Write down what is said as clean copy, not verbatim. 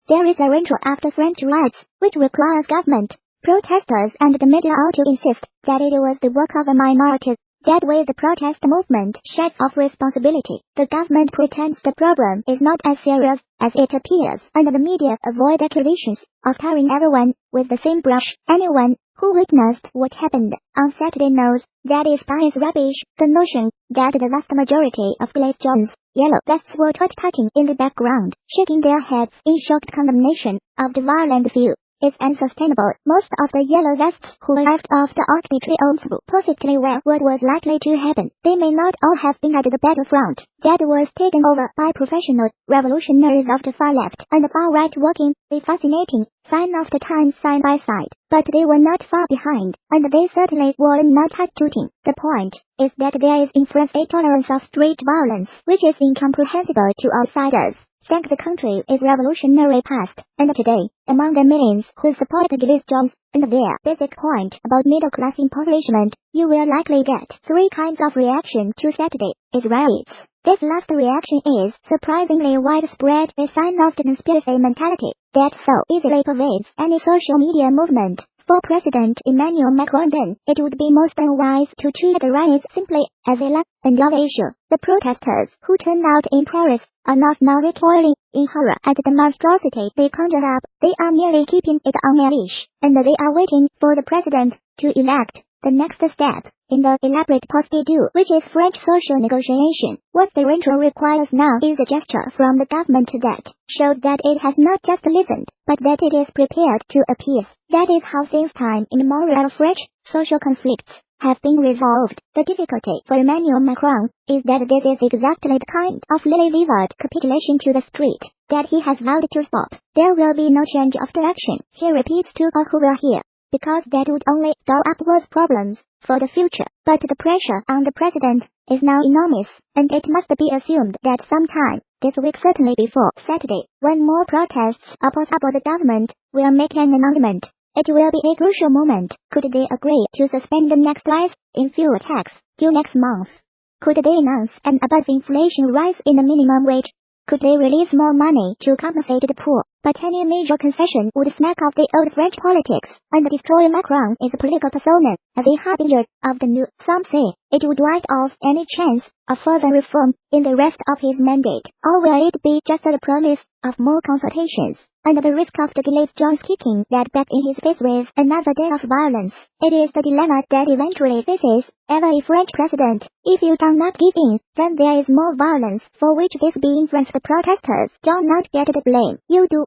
There is a ritual after French riots, which requires government, protesters and the media all to insist that it was the work of a minority. That way the protest movement sheds off responsibility. The government pretends the problem is not as serious as it appears, and the media avoid accusations of tarring everyone with the same brush. Anyone who witnessed what happened on Saturday knows that is bias rubbish. The notion that the vast majority of jaunes, yellow vests were tutting in the background, shaking their heads in shocked condemnation of the violent view is unsustainable. Most of the yellow vests who arrived off the Arc de Triomphe perfectly well what was likely to happen. They may not all have been at the battlefront that was taken over by professional revolutionaries of the far left and the far right working a fascinating sign of the times side by side. But they were not far behind, and they certainly were not hard-tooting. The point is that there is in France a tolerance of street violence which is incomprehensible to outsiders. Thank the country is revolutionary past, and today, among the millions who support the gilets and their basic point about middle-class impoverishment, you will likely get three kinds of reaction to Saturday is riots. This last reaction is surprisingly widespread, a sign of the conspiracy mentality that so easily pervades any social media movement. For President Emmanuel Macron then, it would be most unwise to treat the riots simply as a law and love issue. The protesters who turned out in Paris are not now recoiling in horror at the monstrosity they conjure up. They are merely keeping it on a leash, and they are waiting for the president to elect. The next step in the elaborate procedure, which is French social negotiation, what the ritual requires now is a gesture from the government that shows that it has not just listened, but that it is prepared to appease. That is how since time immemorial French social conflicts have been resolved. The difficulty for Emmanuel Macron is that this is exactly the kind of lily-livered capitulation to the street that he has vowed to stop. There will be no change of direction, he repeats to all who will hear, because that would only stir up worse problems for the future. But the pressure on the president is now enormous, and it must be assumed that sometime this week, certainly before Saturday, when more protests oppose the government will make an announcement. It will be a crucial moment. Could they agree to suspend the next rise in fuel tax due next month? Could they announce an above-inflation rise in the minimum wage? Could they release more money to compensate the poor? But any major concession would snap off the old French politics and destroy Macron as a political persona, as a harbinger of the new. Some say it would write off any chance of further reform in the rest of his mandate. Or will it be just the promise of more consultations, and the risk of the gilets kicking that back in his face with another day of violence? It is the dilemma that eventually faces every French president. If you do not give in, then there is more violence, for which this being France the protesters do not get the blame. You do.